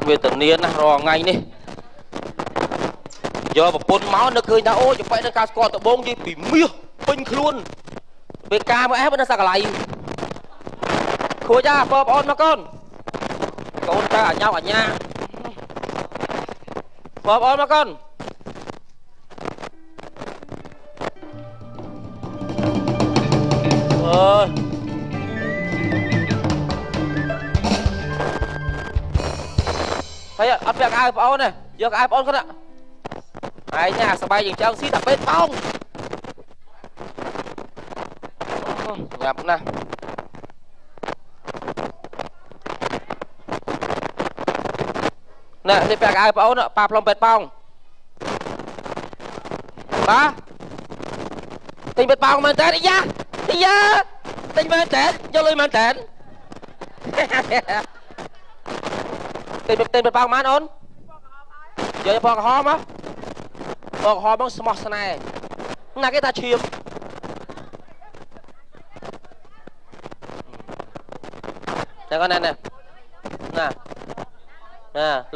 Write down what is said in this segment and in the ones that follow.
វាតនៀនណារងថ្ងៃនេះយកប្រពន្ធមកនឹកឃើញថាអូចំបែកនឹងការស្គាល់ដបងនិយាយពីមាសពេញខ្លួនពេលការមកអេបនៅសក្លៃខួយចាបងប្អូនមកកូនកូនតើអញអញ្ញាបងប្អូនមកកូនអើយហើយអត់ពាក់អាវបងអូនទេយកអាវបងអូនគាត់ឯងញ៉ាសបាយយ៉ាងចឹងស៊ីតែពេទ្យបងញ៉ាប់ណាស់ណែនេះពាក់អាវបងអូនប៉ាផ្លុំពេទ្យបងបាទទិញពេទ្យបងមែនតើយ៉ាទិញមែនតើយកលុយមែនតើទិញពេទ្យបងមែនអូនយកពណ៌ក្រហមហ៎ពណ៌ក្រហមមកស្មោះស្នេហ៍ណាគេថាឈាមតែគាត់ណែណា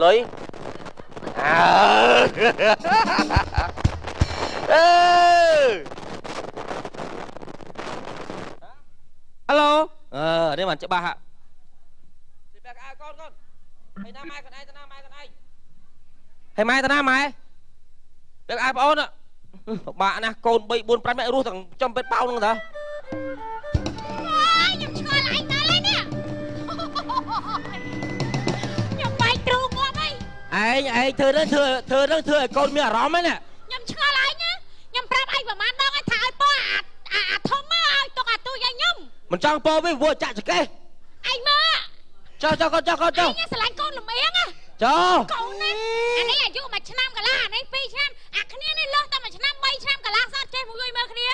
លុយអើហេឡូនេះមិនច្បាស់ហ่ะទីបែកអាវកូនហើយណាម៉ែកូនឯងទៅណាម៉ែកូនឯងហើយម៉ែទៅណាម៉ែបែកអាវប្អូនពិបាកណាស់កូន3 4 5ម៉ែរស់ទាំងចំពេទ្យប៉ោងហ្នឹងតើខ្ញុំឆ្ងល់ឯងដល់ហើយនេះខ្ញុំបែកទ្រូងងាប់ហើយឯងធ្វើនឹងធ្វើឲ្យកូនមានអារម្មណ៍ហ្នឹងខ្ញុំឆ្ងល់ឯងណាខ្ញុំប្រាប់ឯងប្រហែលដងឲ្យថាឲ្យប៉អាធំមកឲ្យទុកអាទូចឲ្យខ្ញុំមិនចង់ពោវិញព្រោះចាក់ចកេះឯងមើលចុះកូនចុះឯងស្រឡាញ់កូនលំអៀងណាចុះកូនណាអានេះអាយុ1ឆ្នាំកន្លះអានេះ2ឆ្នាំអាគ្នានេះលើសតែ1ឆ្នាំ3ឆ្នាំកន្លះសតចេះមួយមើលគ្នា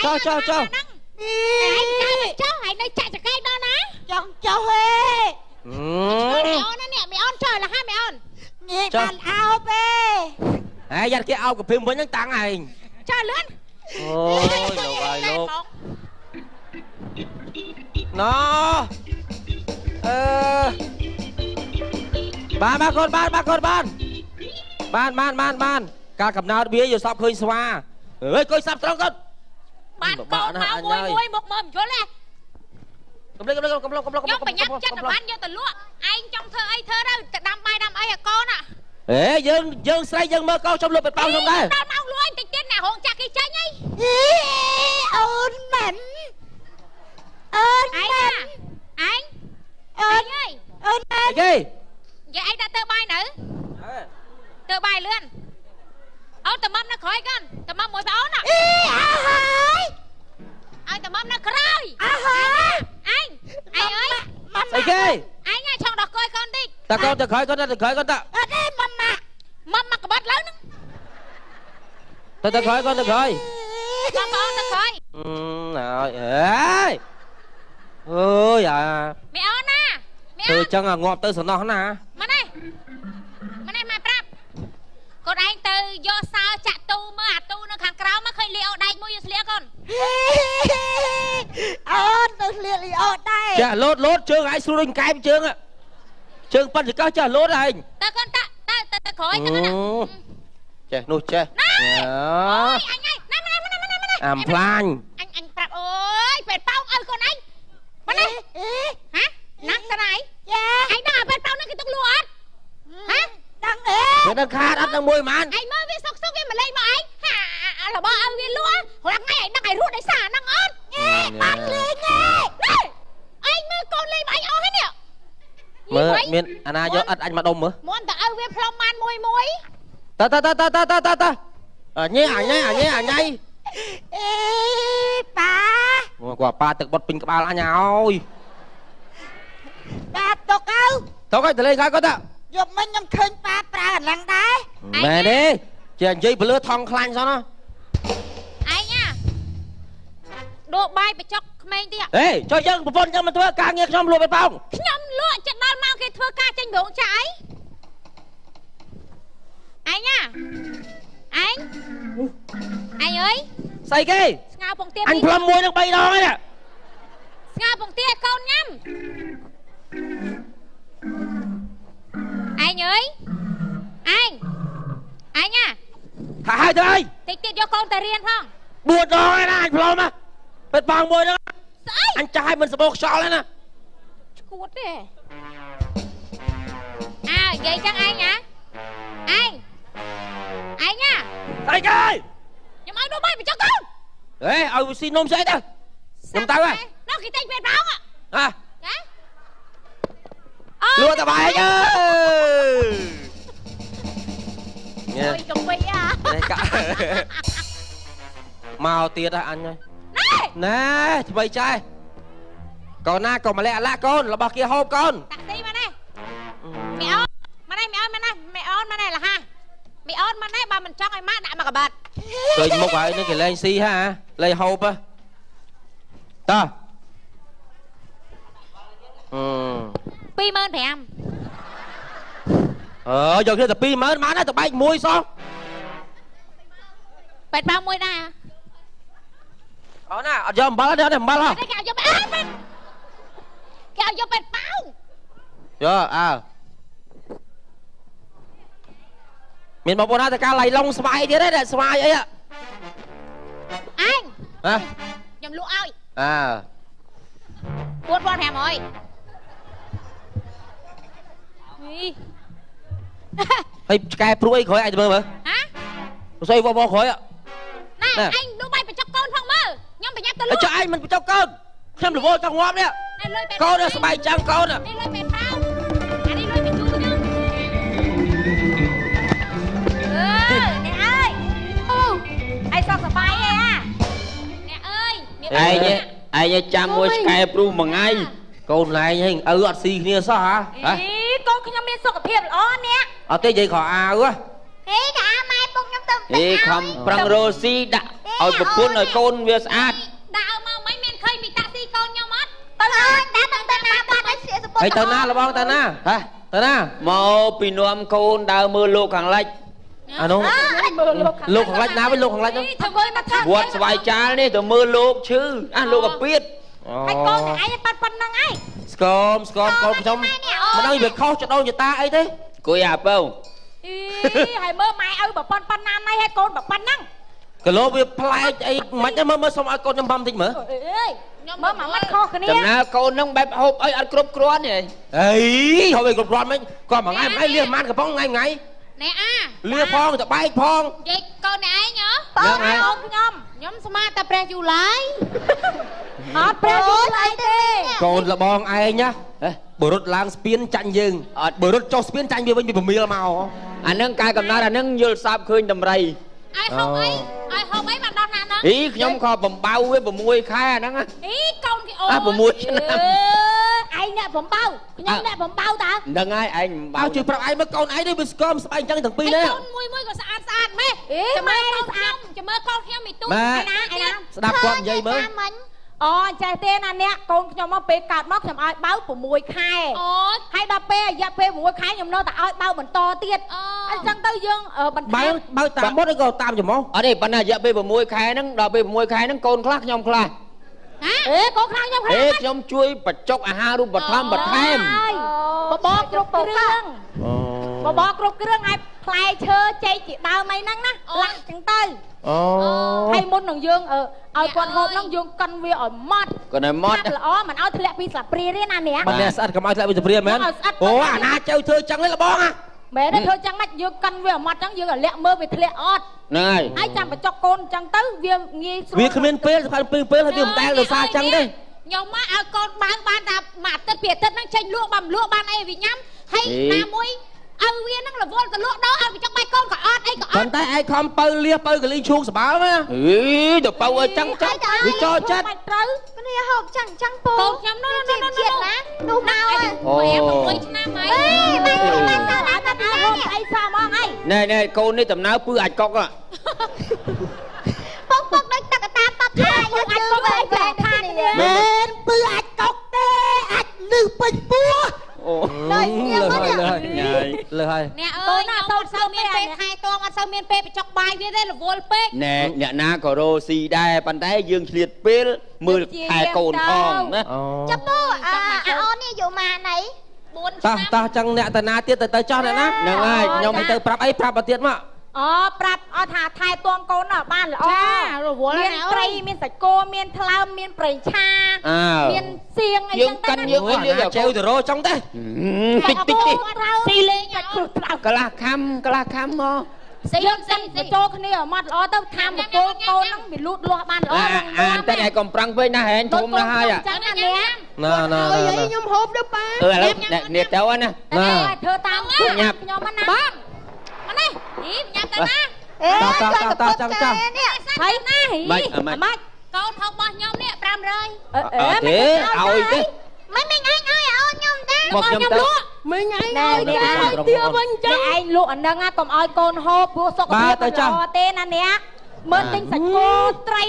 ចុះឯងចុះហើយនៅចាក់ចកេះដល់ណាចង់ចុះហេមីអូនណានេះមីអូនចុះលះហើយមីអូនងាយបានអោបទេហើយយ៉ាត់គេអោបកាភឹមវិញហ្នឹងតាំងឯងចុះលឿនអូយលោកហើយលោកណោបានកូនបានការកំណើតវាយកសពឃើញស្វាអើយកុយសាប់ត្រង់កូនបានកូនមកមួយមុខមើលមិនយល់ទេកំឡុងខ្ញុំបញ្ញាប់ចិត្តបានយកទៅលក់ឯងចង់ធ្វើអីធ្វើទៅដាំបាយដាំអីឲ្យកូនហេយើងស្រីយើងមើលកូនចំលក់បេប៉ោងខ្ញុំដែរដល់មកលួយតិចទៀតអ្នករោងចាក់គេចេញអីអូនមិនឯងអើយគេនិយាយឯងដាក់ទៅបាយនៅទៅបាយលឿនអូនតំមនៅក្រោយកាន់តំមមួយប្អូនហើយឲ្យតំមនៅក្រោយឯងអើយស្អីគេឯងឆង់ដោះកុយកូនតិចតាកូនទៅក្រោយកូនទៅក្រោយកូនតាអត់ទេម៉ាក់ក្បត់លើហ្នឹងទៅក្រោយកូនទៅក្រោយបងប្អូនទៅក្រោយហើយអូយអាមីអូនណាធ្វើចឹងងាប់ទៅសំណោះណាម៉ែម៉ែប្រាប់កូនឯងទៅយកសើចាក់ទូមើលអាទូនៅខាងក្រៅមកឃើញលីអូដែកមួយយកស្លៀកកូនអូនទៅស្លៀកលីអូដែកចាលោតជើងឯងស្រួលដូចកែមជើងប៉ិនចកោះចាលោតឯងតើកូនទៅក្រោយទៅណាចេះនោះចេះអូយអញឯងណាអាំផ្លាញអញប្រាប់អូយពេទ្យប៉ោងឲ្យកូនឯងម៉េចហ៎ណាស់ទៅណាចាឯងដឹងអាពេទ្យប៉ោងនឹងគេទុកលក់អត់ហ៎ដឹងទេវាដឹងខាតអត់នឹងមួយហ្មងឯងមើលវាសុកវាម្លេងមកឯងរបស់ឲ្យវាលក់រាល់ថ្ងៃឯងដឹងឲ្យរស់ដោយសារហ្នឹងអត់បានលេងទេឯងមើលកូនលេងមកឯងអស់ហើយនេះមើលមានអាណាយកអត់អញមកដុំមើលមុនតើឲ្យវាផ្លុំបានមួយតើញ៉ៃអញអេប៉ាគាត់ប៉ាទឹកបុតពេញក្បាលអញហើយប៉ាទុកឲ្យទៅលេងខាងគាត់យប់មិញខ្ញុំឃើញប៉ាប្រើអាឡឹងដែរមែនទេជានិយាយពលឺថងខ្លាញ់សោះណាឯងដួបាយបច្ចុកក្មេងទៀតហេចុះយើងប្រពន្ធយើងមកធ្វើការងារខ្ញុំលក់បេប៉ោងខ្ញុំលក់ចិត្តដល់មកគេធ្វើការចេញរោងចក្រអីឯងអើយស្អីគេស្ងោពងទាអញផ្លុំមួយនឹង3ដងហើយណាស្ងោពងទាកូនញ៉ាំឯង anh ơi anh à thả hai thôi tịch tiết cho con ta riêng không buồn rồi nè anh Plom á bệt bong môi đó anh trai mình sẽ bột sọ lên nè cuột đi à vậy chắc anh hả anh nha thầy ơi nhưng mà đâu bay mà cho con đấy xin nôm dễ thôi nôm tao ơi nó khi tay về báo ạ lùa tao bài chứ ôi chồng quỷ à mau tiệt à anh ơi nè vậy trai còn na còn mà lẹ lạ con là bao kia hộp con taxi mà đây mẹ ơi mà đây mẹ ơi mà này là ha mẹ ơi mà đây bà mình cho ai má đã mà cả bật rồi một vậy nó kì lên xi ha lên hộp á ta pi mơn phải em giờ kia tập pi mơn má nó tập bay mui sao bệt bao mui đây nè giờ mbala đó nè mbala cái kẹo cho bệt kẹo cho bệt bao giờ mình bảo bọn nó ta ca lầy lông smile thế đấy smile ấy ạ anh hả nhầm lụa ơi buồn con hẻm ơi hay cái pruy khỏi ai mơ mà hả xoay vo khỏi ạ này anh đu bay phải cho con không mơ nhưng phải nhắc tới cho anh mình phải cho con xem được vô trong ngóm đấy con nó smile trăng con à đi lôi bệt bao đi lôi bệt chú nhá nè ơi ai sao sờ bay à nè ơi ai chăm mua Skype Pro mà ngay con này hình ở xì kia sao hả con không biết sao cái phiền ó nè thế gì khỏi quá thế cả mai bông nhâm tâm không prang Rosie đã ở một cuốn ở con việc sát đạo mà mấy men khơi bị taxi con nhau mất bà ơi đã từng tên nào con đã xịa sụp hay tên na là bao tên na hả tên na mau pin nuông con đào mưa lô càng lạnh đúng lô càng lạnh na với lô càng lạnh đó buat vài cha đi từ mưa lô chứ lô gặp biết hay con thì ai pan năng ai scom con trong mà đang việc khó cho đâu người ta ấy thế cô à không hay mơ mày ơi bảo pan nam này hay con bảo pan năng cái lô việc play ấy mạnh mơ xong ai con nhâm băm thích mở mơ mà mắt kho cái này chấm na con nông bẹp hộp ấy ăn cướp cướp này ấy hồi về cướp cướp mấy còn mà ngay liên man cái phong ngay nè liên phong thì bay phong vậy con này ai nhớ con nhóm smart ta pre du lái pre du lái đi còn là bong ai nhá bờ rốt lang spin chanh dương bờ rốt cho spin chanh bị mì màu anh nâng cài cầm na là nâng dưa sáp khơi đầm rầy ai không ấy mà đón nè nó ý nhóm kho bầm bao với bầm môi khai nắng á ý con cái ô bầm môi chứ nè ai nè bầm bao nhóm nè bầm bao ta đừng ai anh bao chịu prap ai mới con ai đi bị scom anh chẳng thằng pi đấy con mui của sạn mẹ cho mơ con không cho mơ con theo mày tu ai đạp con dây mới chạy tên anh nè con nhóm nó pe cạt móc nhầm ai báo của mùi khai hay đạp pe dạ pe mùi khai nhầm nó ta ai bao mình to tiết anh chẳng tới dương mình bao tạm mốt đấy còn tạm cho mó ở đây bạn nào dạ pe bầm môi khai nắng đạp pe bầm môi khai nắng con khác nhom khai con khai nhom khai nhom chui bật chọc ha luôn bật tham bật thêm bó cục cái rương ai play chơi chơi chị đào mày năng ná lặng chẳng tới hay môn nông dương ở con hộp nông dương con vi ở mót còn này mót là mình ở thịt pizza pri đấy nè nè mình sẽ ăn cái mai thịt pizza pri men na chơi thưa chẳng lấy là bong à mẹ nó thôi chẳng mạch dương con vi ở mót chẳng dương ở lẹ mơ về thịt ót này ai chẳng phải cho con chẳng tới viên nghi việc không nên pê hay việc tay là xa chẳng đấy nhưng mà con ban đạp mà tất biệt tất năng tranh lụa ban này vì nhắm hay na mũi viên nó là vô từ lụa đó ăn vì trong bay con cả ót ấy cả ót còn tay ai không pơ cái ly chuông sờ báo á được bao trắng đi cho chết cái này hộp chẳng po con nhắm nó triệt lá đủ nào à mẹ không quay cho nam mày mày sao lại tao hộp ai sao mong ấy này con đi tầm nào bữa ảnh cọc à bốc đấy ta hai anh có về thang bên bữa ảnh cọc tê ảnh lư bình búa lời nè ơi nó sao miên pe hai con ăn sao miên pe bị chọc bài thế là vô pe nè nhà na có Rosie đây bàn tay dương liệt pe mưa hai cồn phong đó chấm bố on đi vụ mà này តោះចឹងអ្នកតាណាទៀតទៅចោះអ្នកណាហ្នឹងហើយខ្ញុំទៅប្រាប់អីប្រាប់មកទៀតមកអូប្រាប់អត់ថាថែទាំកូនបានល្អរវល់មានត្រីមានសាច់គោមានថ្លើមមានប្រេងឆាមានសៀងអីចឹងទៅយើងជើទៅរោចង់ទេតិចស៊ីលេងកន្លះខំមកស៊ីយើងសិនចូលគ្នាអត់ល្អទៅថាមកគោកូនហ្នឹងវាលូតលាស់បានល្អតែឯងកុំប្រាំងពេកណាហែងធំណាស់ហើយចឹងណាខ្ញុំហូបទៅប៉ាឥឡូវនេះទៅណាធ្វើតាមខ្ញុំណាបងមកនេះញ៉ាំទៅណាតោះចាំហើយណាម៉េចកូនថោករបស់ខ្ញុំនេះ500ទេឲ្យទេមិនឯងឲ្យខ្ញុំទេមកខ្ញុំទៅមិនឯងឲ្យទៀតវិញចឹងឯងលក់អានឹងកុំឲ្យកូនហូបព្រោះសុខភាពមិនល្អទេណាអ្នកមើលទិញសាច់គោត្រី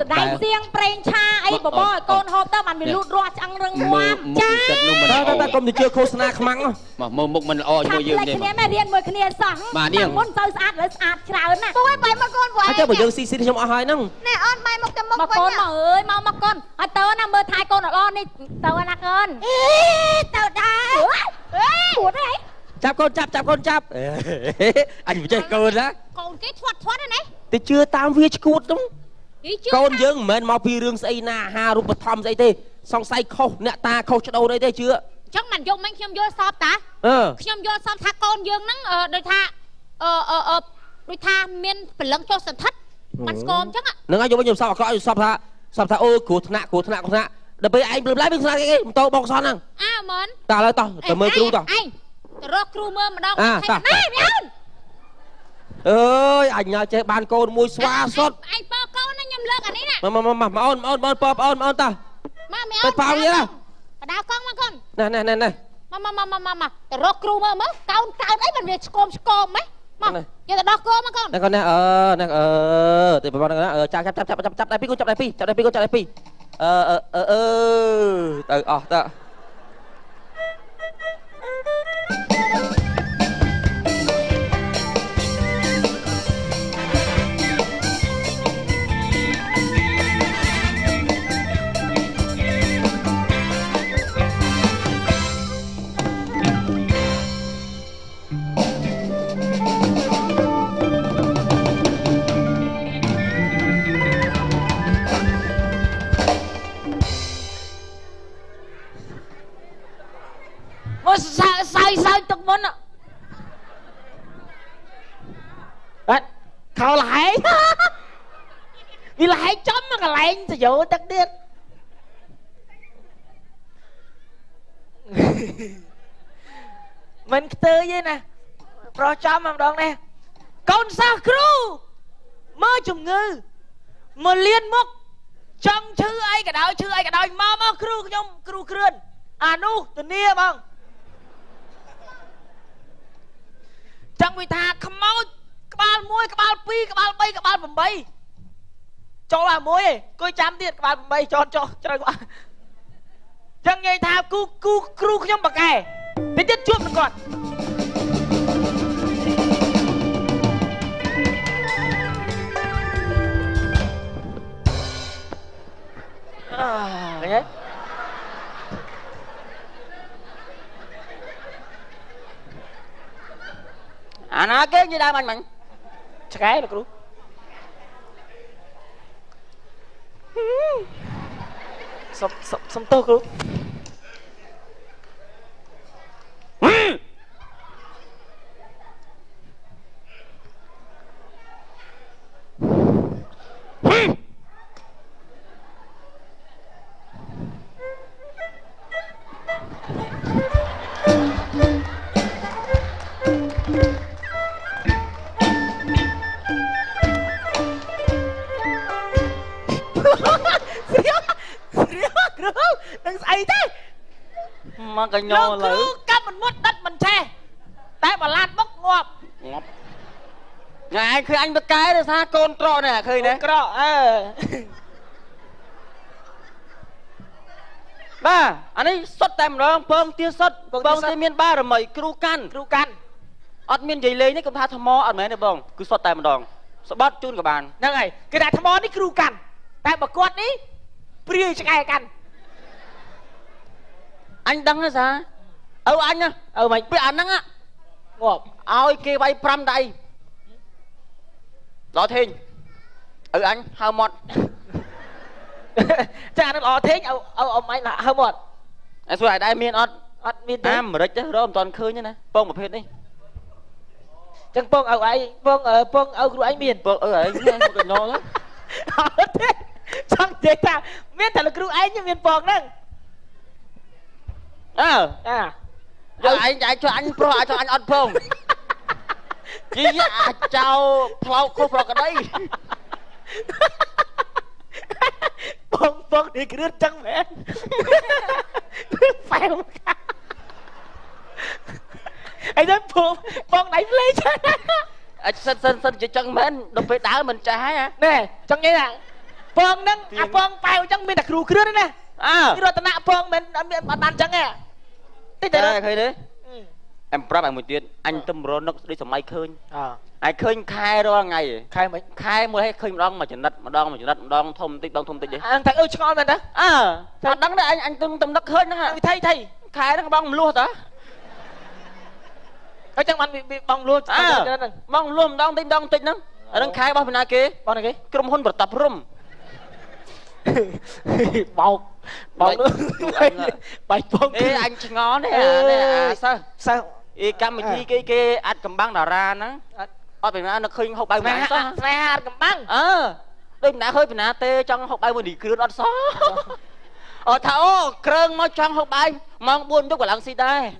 សណ្ដែកសៀងប្រេងឆាអីបបរឲ្យកូនហូបទៅបានវាលូតរាស់ឆ្អឹងរឹងមាំចាតែកុំទៅជឿឃោសនាខ្មាំងមកមើលមុខមិនល្អជាមួយយើងទេគ្នារៀនមួយគ្នាសោះមុនទៅស្អាតលើស្អាតច្រើនណាពួកឯងបាយមកកូនពួកឯងចាំបើយើងស៊ីខ្ញុំអស់ហើយហ្នឹងណែអូនបាយមកទៅមុខវិញកូនមកអើយមកកូនហើយទៅណាមើលថែកូនល្អនេះទៅណាកូនទៅដែរពួតអីចាប់កូនចាប់អញមិនចេះកូនណាកូនគេធាត់ណាទៅជឿតាមវាឈួតហ្នឹងកូនយើងមិនមែនមកពីរឿងស្អីណាអាហារូបត្ថម្ភស្អីទេសង្ស័យខុសអ្នកតាខុសច្ដូរអីទេជឿចឹងមិនយកមិញខ្ញុំយល់សពតាខ្ញុំយល់សពថាកូនយើងហ្នឹងដូចថាមានព្រលឹងចុះសន្ធិដ្ឋមិនស្គមចឹងហ្នឹងហើយយកវិញខ្ញុំសពអក្រក់សពថាអូគ្រោះថ្នាក់ដល់ពេលឯងព្រមឡាយមានស្នាគេម៉ូតូបងសនហ្នឹងមែនតើឥឡូវតោះទៅមើលគ្រូតោះឯងទៅរកគ្រូមើលម្ដងណាអើយអញញ៉ាំចេះបានកូនមួយស្វាសុតឯងពើកូនណាខ្ញុំលើកអានេះណាមកអូនពើអូនតោះមកប៉ាវាណាបដៅកង់មកកូនណែមកទៅរកគ្រូមើលកោនអីមិនវាឆ្កមហ៎មកយកទៅដោះគោមកកូនណែកូនណាទៅប្រព័ន្ធណាចាប់ដៃពីកូនចាប់ដៃពីទៅអស់ទៅសើទឹកមុនអត់ខោលហែងវាលហែងចំមកកន្លែងសយោទឹកទៀតមិនខ្ទើយទេណាប្រុសចំម្ដងនេះកូនសិស្សគ្រូមើលជំងឺមកលៀនមុខចង់ឈឺអីក៏ដោយមកគ្រូខ្ញុំគ្រូគ្រឿនអានោះធានាបងចង់វាថាខ្មោចក្បាល1ក្បាល2ក្បាល3ក្បាល8ចូលអាមួយឯងគួយចាំទៀតក្បាល8ចោជ្រៅចឹងនិយាយថាគ្រូខ្ញុំបកែតិចទៀតជួបនឹងគាត់ឃើញទេអាណាគេនិយាយដើមអញមិញឆ្កែលោកគ្រូសុំទោសគ្រូនឹងស្អីទេមកកញ្ញោលើគ្រូកាប់មិនមុតដិតមិនឆេះតែបលាត់មុខងាប់ញ៉ែឯងឃើញអញបកែទេថាកូនត្រកនេះឃើញទេក្រក់បាទអានេះសុតតែម្ដងពងទាសុតពងទាមានបារមីគ្រូកាន់អត់មាននិយាយលេងនេះខ្ញុំថាថ្មអត់មែនទេបងគឺសុតតែម្ដងស្បត់ជូនក៏បានហ្នឹងហើយគេថាថ្មនេះគ្រូកាន់តែបើគាត់នេះព្រាយឆ្កែកាន់អញដឹងទេសា anh á mày biết anh á ngọt ôi kia bay pram đây đó thiên anh how much cha nó lo thế ông anh là how much anh xui đây miên ọt miên thế mà đấy chứ đó ông toàn khơi như này bông một hết đi chẳng bông ấy bông của anh miên bông ấy không nó lắm thế chẳng thế ta miên thật là của anh như miên bông đó giờ anh cho anh pro cho anh ăn phong gì chào phao khô phao cái đấy bông thì cái đứa trắng mẹ phải không anh nói bông đánh lấy chứ sân chỉ trắng mến đâu phải đá mình trái á nè trắng như là bông nâng bông phải trắng mình đặt rù cái đó nè cái đó ta nạ bông mình ăn trắng nè thế khơi đấy em prap anh một tiếng anh tâm rôn nó đi sầm mai khơi ai khơi khai đó ngày khai mới hay khơi đong mà chừng đất mà đong thông tích vậy anh thấy ơi cho con mình đó sao đắng đấy anh tâm đất khơi nó hả thay khai nó bong luôn hả cái chẳng anh bị bong luôn bong luôn đong tích lắm ở đang khai bao bên này kia cái hôn bật tập rum bọc nữa bạch bông ê anh chỉ ngó này sao y cam mình cái ăn cầm băng đào ra nó ở bên nó khơi hộp bay mà sao ra cầm băng đây mình đã hơi bên nào tê trong hộp bay mình đi kêu nó xó thảo krơn mới trong hộp bay mong buôn chút của lăng xì đây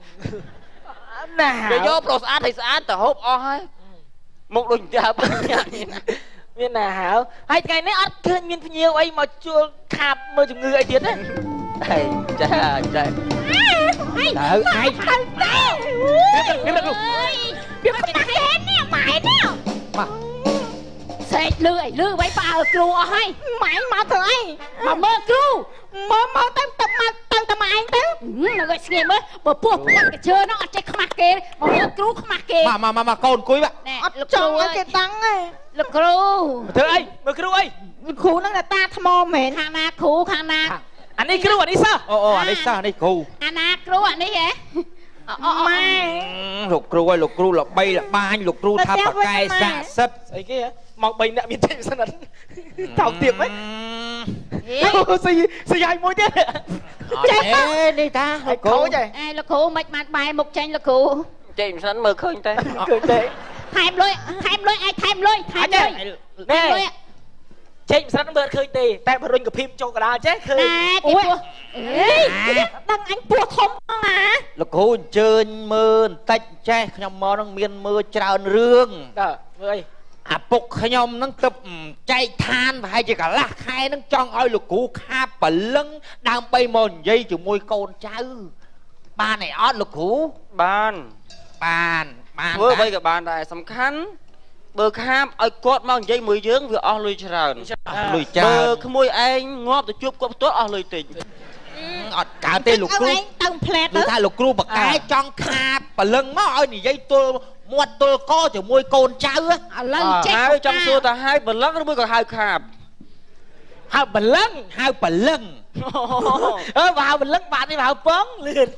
để vô pro sát thì sát từ hộp oi một đôi chả bưng miền nào hảo hai ngày nãy ăn khơi miền nhiều ấy mà chưa khạp mơ chừng người ấy tiến đấy trời ai biết cái hên nè mày nè sệt lười bấy bà cừu ơi mày mà thôi mà mơ cừu mơ tao mày tao là gọi nghe mới bờ buộc cái chơi nó chạy khăm kê mà mơ cừu khăm kê mà cồn cúi vậy trong cái tăng ấy lực cừu thưa ơi mơ cừu ơi cừu nó là ta tham mền khang na anh đi cừu anh đi sao anh đi cừu anh cừu anh đi vậy lục cừu là bay là ba anh lục cừu tháp bạc cay xạ sất ấy kia mong bay nè miền tây sao nè thảo tiệm ấy xì hai mối thế chết đi ta cừu vậy ai là cừu mạch mặt bài mục tranh là cừu chị sẵn mơ khơi tay thèm lôi ai thèm lôi nè chị sẵn nó bớt khơi tì tay mà rinhกับphim cho cả đá chết khơi đang anh bùa thông mà là cô chơi mơ tách che nhom mơ nó miên mơ trào rương ơi phục nhom nó tập chạy than và hay chỉ cả lạc hai nó trong ơi lục cú kha bẩn lưng đang bay mòn dây từ môi con cháu ba này ót lục cú bàn vừa bây giờ bàn này sầm khăn bờ kham ơi cột mong dây mười dướng vừa o lùi tràn bờ cái môi anh ngóp từ chụp cột tốt o lùi tỉnh cả tên lục cú lục thay lục cú bậc cái trong kha bẩn lưng má ơi này dây tôi một tôi co từ môi con cháu á hai trong xưa ta hai bẩn lắm nó mới còn hai khạp hai bẩn lưng vào bẩn lưng bạn đi vào bón liền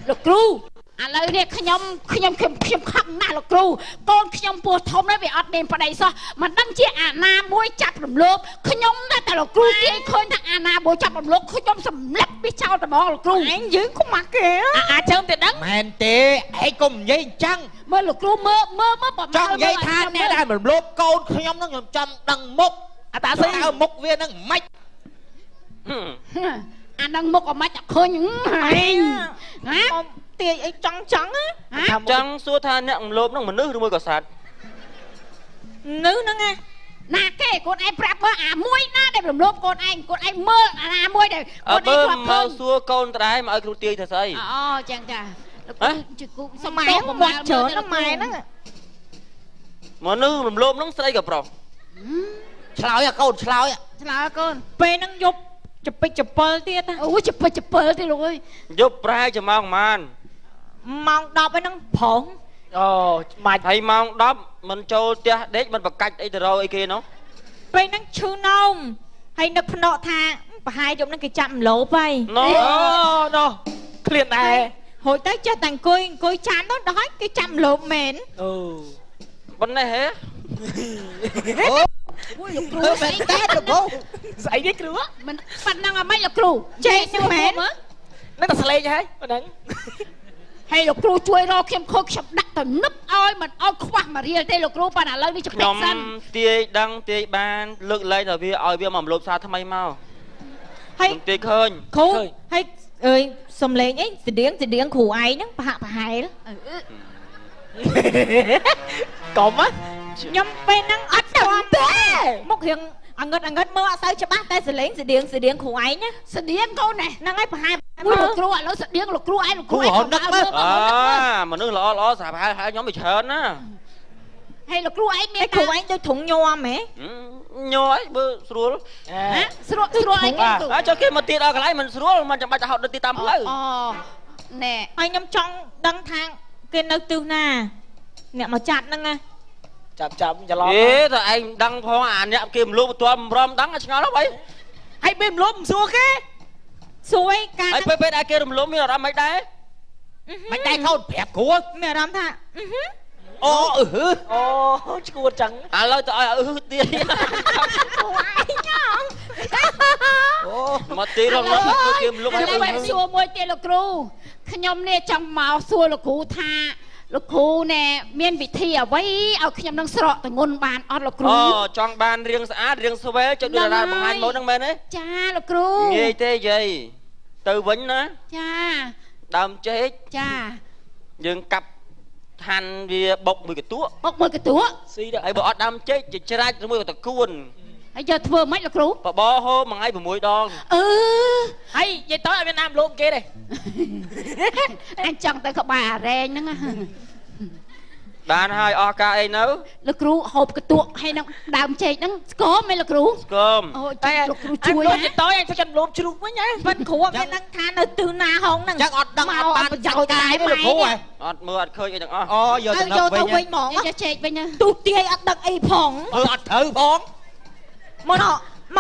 lục cúឥឡូវនេះខ្ញុំខំណាស់លោកគ្រូកូនខ្ញុំពោះធំណាស់វាអត់មានប្តីសោះមិនដឹងជាអាណាមួយចាប់រំលោភខ្ញុំតែលោកគ្រូគេឃើញថាអាណាមួយចាប់រំលោភខ្ញុំសម្លាប់វាចោលតែមកលោកគ្រូឯងយើងខ្មាស់គេអាចើមតែដឹងមែនទេឯងកុំនិយាយអញ្ចឹងមើលលោកគ្រូមើលបំចង់និយាយថាអ្នកដែលរំលោភកូនខ្ញុំនឹងខ្ញុំចាំដឹងមុខតាស្អីមុខវានឹងមិនអានឹងមុខអមិនអត់ឃើញឯងណាទាយអីចង់ចង់សួរថាអ្នករំលោភនឹងមនុស្សឬមួយក៏សត្វនៅហ្នឹងណាគេកូនឯងប្រាប់មើលអាមួយណាដែលរំលោភកូនឯងមើលអាណាមួយដែលកូនឯងធ្លាប់មកសួរកូនត្រាយមកឲ្យគ្រូទាយធ្វើស្អីចឹងចាជិះគូសម័យប្រមាណច្រើនណាស់ម៉ែហ្នឹងមនុស្សរំលោភហ្នឹងស្រីក៏ប្រុសឆ្លើយកូនឆ្លើយកូនពេលហ្នឹងយប់ចពិចចពិលទៀតអូចពិចចពិលទៀតលោកអើយយប់ប្រែចាំម៉ោងប៉ុន្មានម៉ោង10ហ្នឹងប្រងម៉ាច់ហើយម៉ោង10មិនចូលផ្ទះដេកមិនបកាច់អីទៅរកអីគេនោះពេលហ្នឹងឈឺនោមហើយនឹកភ្នក់ថាប្រហែលយប់ហ្នឹងគេចាប់មលោបហើយណូ ភ្លានដែរ ហូចទៅចេះតែអង្គុយចាំទៅដល់គេចាំលោកមែន អូ ប៉ុណ្ណេះហេ អូយលោកគ្រូស្អីដែរលោកគ្រូ ស្អីនេះគ្រូ មិនប៉ណ្ណឹងអាម៉េចលោកគ្រូចេះហ្នឹងមែន នឹងតែសលេងហើយប៉ុណ្ណឹង ហើយលោកគ្រូជួយរកខ្ញុំខុសខ្ញុំដាក់ទៅនឹបឲ្យមិនឲ្យខ្វះមួយរៀលទេលោកគ្រូប៉ុន្តែឥឡូវនេះចុកសិន ទាយដឹងទាយបានលើកលែងតែវាឲ្យវាមកលូបសារថ្មីមកហើយទាយឃើញ គ្រូហើយអើយសំលេងអីស្តៀងគ្រូឯងហ្នឹងប្រហាក់ប្រហែល កុំហ៎ ខ្ញុំពេលហ្នឹងអត់ដឹងទេមករៀងអង្កត់មើលអត់សូវច្បាស់តែសលេងស្តៀងគ្រូឯងណាស្តៀងកូនហ្នឹងហើយប្រហែលមួយលោកគ្រូឥឡូវស្តៀងលោកគ្រូឯងលោកគ្រូឯងនឹកមើល មនុស្សល្អស្រាប់ហើយខ្ញុំទៅច្រើនណា ហើយលោកគ្រូឯងមានគ្រូឯងដូចធុងញ័រហ៎ ញ័រអីបើស្រួល ស្រួលអីគេគ្រូ ចុះគេមកទៀតដល់កន្លែងមិនស្រួលមិនចាំបាច់ទៅហត់ទៅទីតាមផ្លូវ អូណែហើយខ្ញុំចង់ដឹងថាគេនៅទិសណាអ្នកមកចាប់ហ្នឹងណា ចាប់ច្រឡំ អេតើឯងដឹងផងអាអ្នកគេមលូបបន្ទាន់រំដឹងឆ្ងល់ហ្នឹងបី ហើយពេលមលុំសួរគេ សួរឯកា ហើយពេលដែលគេរំលំមានអារម្មណ៍មិនដែរ មិនដែរខោប្រាប់គ្រូ មានអារម្មណ៍ថា អូឈួតចឹង ឥឡូវទៅឲ្យទៀត គ្រូឯងហ្នឹង មកទីរំលំគេមលូប ឥឡូវបែបសួរមួយទៀតលោកគ្រូខ្ញុំនេះចង់មកសួរលោកគ្រូថាលោកគ្រូណែមានវិធីអ្វីឲ្យខ្ញុំនឹងស្រកតងន់បានអត់លោកគ្រូ ចង់បានរៀងស្អាតរៀងស្វែចុចដូចណាបង្ហាញម៉ូតហ្នឹងមែនទេ ចាលោកគ្រូ ងាយទេយាយទៅវិញណា ចា ដើមចេក ចា យើងកាប់ហាន់វាបុកមួយកទួក បុកមួយកទួក ស៊ីដល់ ហើយបើអត់ដើមចេកច្រាច់មួយក៏តគួន ហើយយកធ្វើម៉េចលោកគ្រូ បបហូរមួយថ្ងៃ6ដង ហើយនិយាយទៅឲ្យមានណាមលុំគេទេ អញចង់ទៅក្បែរអារែងហ្នឹង បានហើយអស់ការអីនៅ លោកគ្រូហូបកទួកហើយនឹងដើមចេកហ្នឹងស្គមហ៎លោកគ្រូ ស្គម អូ តែ លោកគ្រូជួយ និយាយទៅអញទៅចាំមលុំជ្រូកវិញហ៎ មិនគ្រូអត់មានដឹងថានៅទិសណាហងហ្នឹង ចឹងអត់ដឹងអត់បានចាត់ការទេលោកគ្រូហ៎ អត់មើលអត់ឃើញអីទាំងអស់ អូយកទៅនឹកវិញ ហ្មងយកចេកវិញណាទូទាយអត់ដឹកអីផង អត់ត្រូវបង ម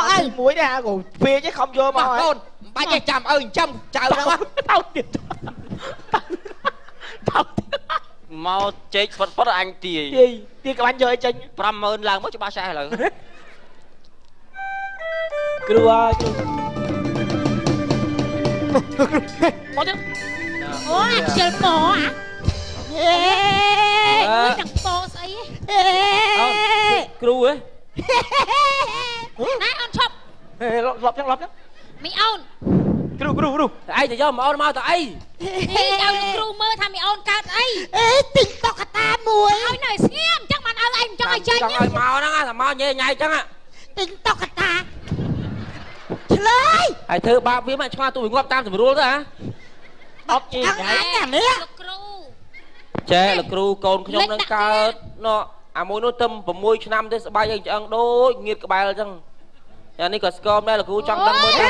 កអើ មួយដែរគ្រូពេកឯងខំយកមក កូនបាច់ទេចាំអើចាំចៅហ្នឹង តោទៀតតោ មកចេកផុតអញទាយ ទាយក្បាញ់យកអីចេញ 50000ឡើងមកច្បាស់ឆេះឥឡូវ គ្រូមកទៅ អូអាខ្ជិលពអាមួយទាំងពស្អី គ្រូហ៎ ណែអូនឈប់ លប់ចឹងមីអូន គ្រូឯងទៅយកមកអូនមកទៅអី នេះឲ្យលោកគ្រូមើលថាមីអូនកើតអីទិញតុក្កតាមួយឲ្យនៅស្ងៀមអញ្ចឹងបានឲ្យឯងចង់ឲ្យចាញ់ ចង់ឲ្យមកហ្នឹងតែមកញ៉ៃញ៉ៃអញ្ចឹង ទិញតុក្កតាឆ្លើយ ហើយធ្វើបាបវាមកឆ្ងល់ទូងាប់តាមស្រួលទៅហ៎ អត់អី អានេះលោកគ្រូ ចេះលោកគ្រូកូនខ្ញុំនឹងកើតណោះអាមួយនោះទៅ6ឆ្នាំទេស្បែកអីឆ្អឹងដូចងៀតក្បែលអញ្ចឹងអានេះក៏ស្គមដែរលោកគ្រូចង់ដឹងមើលទៅ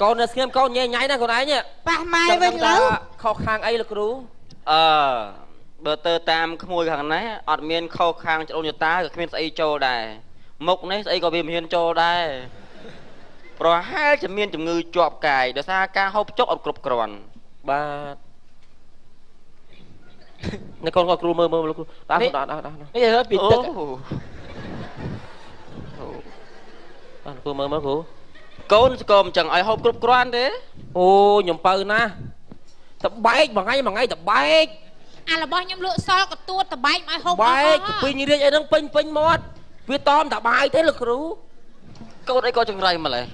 កូននៅស្ងៀមកូនញ៉ៃញ៉ៃណាកូនឯង ប៉ះម៉ែវិញលើ ខុសខាងអីលោកគ្រូបើទៅតាមក្មួយខាងនេះអត់មានខុសខាងច្រូនយតាក៏គ្មានស្អីចូលដែរមុខនេះស្អីក៏វាមិនហ៊ានចូលដែរប្រហែលជាមានជំងឺជាប់កាយដោយសារការហូបចុកអត់គ្រប់គ្រាន់បាទនេះកូនគាត់គ្រូមើលលោកគ្រូដាក់នេះពីទឹក គ្រូមើលគ្រូកូនស្គមចឹងឲ្យហូបគ្រប់គ្រាន់ទេអូខ្ញុំបើណាតបែកមួយថ្ងៃតបែក អារបស់ខ្ញុំលក់សកទួតតបែកឲ្យហូប បែកពីញរៀងអីហ្នឹងពេញមាត់វាតមតបាយទេលោកគ្រូកូនអីក៏ចង្រៃម្លេះ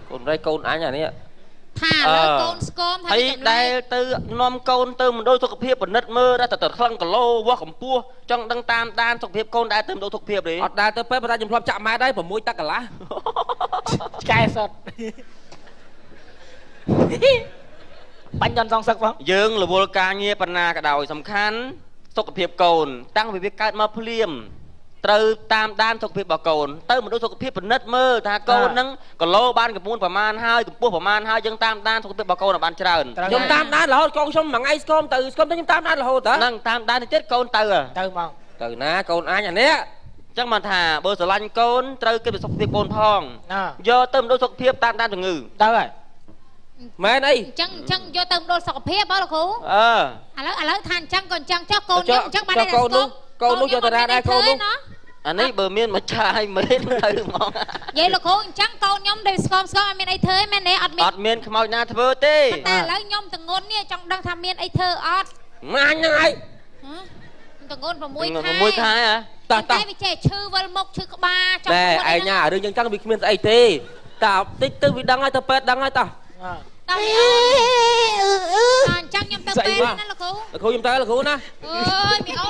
កូនរៃកូនអញអានេះថាឥឡូវកូនស្គមថាហើយដែលទៅនាំកូនទៅមណ្ឌលសុខភាពពិនិត្យមើលតែទៅខ្លាំងគីឡូវាស់កម្ពស់ចង់ដឹងតាមដានសុខភាពកូនដែលទៅមណ្ឌលសុខភាពទេអត់ដែលទៅពេលប៉ុន្តែខ្ញុំធ្លាប់ចាក់ម៉ែដែរ6តាក់កន្លះឆ្កែសុតបាញ់ចន់សងសឹកបងយើងរវល់ការងារបណ្ណាក៏ដោយសំខាន់សុខភាពកូនតាំងពីវាកើតមកភ្លាមត្រូវតាមដានសុខភាពរបស់កូនទៅមណ្ឌលសុខភាពពិនិត្យមើលថាកូនហ្នឹងគីឡូបានកម្ពស់ប្រមាណហើយកម្ពស់ប្រមាណហើយយើងតាមដានសុខភាពរបស់កូនឲ្យបានច្រើនខ្ញុំតាមដានរហូតកូនខ្ញុំមួយថ្ងៃស្គមទៅខ្ញុំតាមដានរហូតហ្នឹងតាមដានទៅទៀតកូនទៅមកទៅណាកូនអញអានេះអញ្ចឹងបានថាបើស្រឡាញ់កូនត្រូវគិតពីសុខភាពកូនផងយកទៅមណ្ឌលសុខភាពតាមដានជំងឺទៅហើយ មែនអីចឹងយកទៅដូរសុខភាពបងលោកគ្រូឥឡូវថាអញ្ចឹងក៏អញ្ចឹងចុះកូនខ្ញុំអញ្ចឹងបានតែស្គប់កូននោះយកទៅណាដែរកូននោះអានេះបើមានមួយឆាយមែនទៅហ្មងនិយាយលោកគ្រូអញ្ចឹងកូនខ្ញុំដែលស្គមអត់មានអីធ្វើមែនទេអត់មានខ្មោចណាធ្វើទេតែឥឡូវខ្ញុំតងន់នេះចង់ដឹងថាមានអីធ្វើអត់ម៉ាញហ្នឹងហើយតងន់6ខែហ៎តែវាចេះឈឺវិលមុខឈឺក្បាលចង់តែឯងអារឿងចឹងចឹងវាគ្មានស្អីទេតែតិចទៅវាដឹងហើយទៅពេទ្យដឹងហើយតោះអញ្ចឹងខ្ញុំទៅពេទ្យណាលោកគ្រូខ្ញុំទៅលោកគ្រូណាអើយមីអូ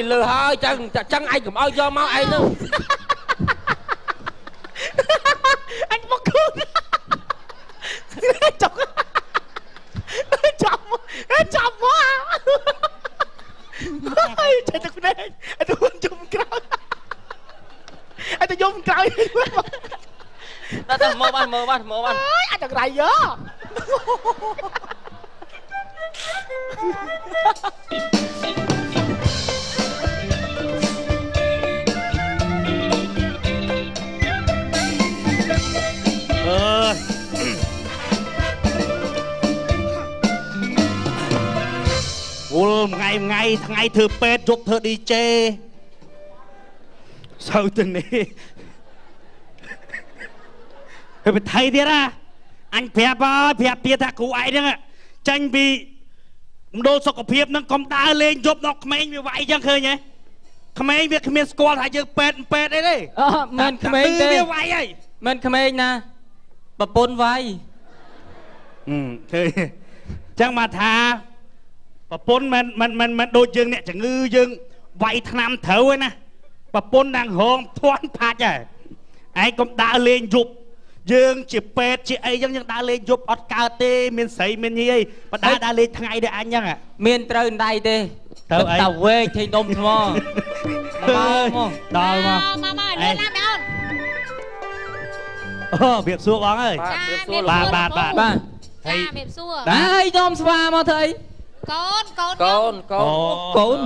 នលើហើយចឹងឯងកុំឲ្យយកមកឯងនោះអញមកគ្រូចាប់មកចេះតែខ្លួនឯងអត់ទៅយំក្រោយតែមើលបានអើយអាចចង្រៃយោវល់ថ្ងៃធ្វើពេទ្យយប់ធ្វើ DJ សៅទៅនេះហើយបថៃទៀតណាអញប្រាប់ទៀតថាគ្រូឯងហ្នឹងចាញ់ពីមណ្ឌលសុខភាពហ្នឹងកុំដើរលេងយប់ដល់ក្មេងវាវាយចឹងឃើញហ៎ក្មេងវាគ្មានស្គាល់ថាយើងពេទ្យអីទេមិនក្មេងទេវាវាយហើយមិនក្មេងណាប្រពន្ធវាយឃើញចឹងមកថាប្រពន្ធមិនដូចយើងអ្នកជំងឺយើងវាយថ្នាំត្រូវឯណាប្រពន្ធđangហងធន់ផាច់ហើយឯងកុំដើរលេងយប់យើងជាពេទ្យជាអីចឹងយើងដើរលេងយប់អត់កើតទេមានស្រីមានញីអីបដាដើរលេងថ្ងៃដែរអញចឹងមានត្រូវដៃទេទៅអីតាវែកથઈដុំថ្មមកដល់មកលេងណាមែនអូវាបសួរបងអើយបាទហើយវាបសួរហើយខ្ញុំស្វាមកធ្វើអីកូន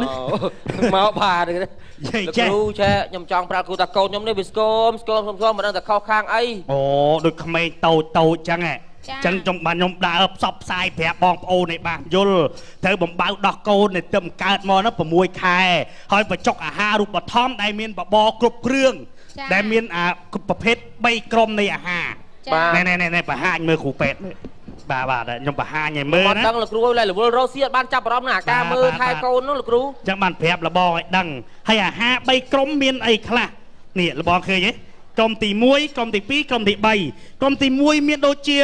មកបាទគ្រូចេះខ្ញុំចង់ប្រាប់គ្រូថាកូនខ្ញុំនេះវាស្គមមិនដឹងតែខុសខាងអីអូដូចក្មេងតូចចឹងចឹងខ្ញុំដើរផ្សព្វផ្សាយប្រាប់បងប្អូនឲ្យបានយល់ត្រូវបំបៅដោះកូនទៅទៅកើតមកនោះ6ខែហើយបញ្ចុកអាហាររូបត្ថម្ភដែលមានបបរគ្រប់គ្រឿងដែលមានប្រភេទ3ក្រុមនៃអាហារណែបង្ហាញមើលគ្រូពេទ្យបាទខ្ញុំបង្ហាញឲ្យមើលណាដឹងលោកគ្រូឲ្យរវល់រស់ស៊ីអត់បានចាប់អារម្មណ៍នឹងអាការមើលថែកូននោះលោកគ្រូចឹងបានប្រាប់លបងឲ្យដឹងហើយអាហារ3ក្រុមមានអីខ្លះនេះលបងឃើញទេក្រុមទី1ក្រុមទី2ក្រុមទី3ក្រុមទី1មានដូចជា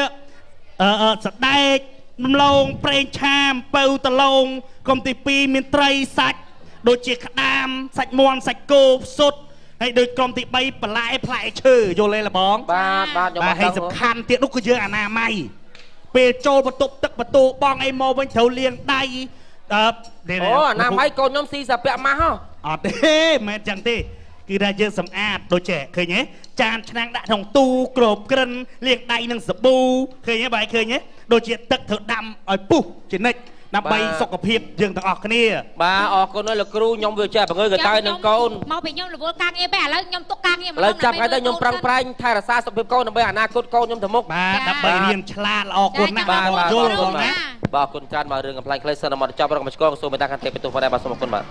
សដែកដំឡូងប្រេងឆាអំពៅតឡូងក្រុមទី2មានត្រីសាច់ដូចជាក្តាមសាច់មាន់សាច់គោផ្សុតហើយដូចក្រុមទី3បន្លែផ្លែឈើយល់ទេលបងបាទខ្ញុំហើយសំខាន់ទៀតនោះគឺយើងអនាម័យពេលចូលបន្ទប់ទឹកបន្ទោបងអីមកវិញត្រូវលាងដៃអូអនាម័យកូនខ្ញុំស៊ីសាពាក់ម៉ាស់ហ៎អត់ទេមិនចឹងទេគឺថាយើងសម្អាតដូចចេះឃើញទេចានឆ្នាំងដាក់ក្នុងទូក្របក្រិនលាងដៃនឹងសាប៊ូឃើញទេបាយឃើញទេដូចជាទឹកធ្វើដាំឲ្យពុះជានិច្ចដើម្បីសុខភាពយើងទាំងអស់គ្នាបាទអរគុណហើយលោកគ្រូខ្ញុំវាចេះបង្ើយកតើនឹងកូនមកពីខ្ញុំរវល់ការងារពេលឥឡូវខ្ញុំទុកការងារមកឥឡូវចាប់ថ្ងៃទៅខ្ញុំប្រឹងប្រែងថែរក្សាសុខភាពកូនដើម្បីអនាគតកូនខ្ញុំទៅមុខបាទដើម្បីរៀនឆ្លាតល្អគុណណាស់បាទយល់បងណាបាទអរគុណច្រើនមករឿងកំ pl ាញ់ខ្លីសិនមកចាប់រកមកឆ្កងសូមមេតាខាងទេបន្ទោសផងដែរបាទសូមអរគុណបាទ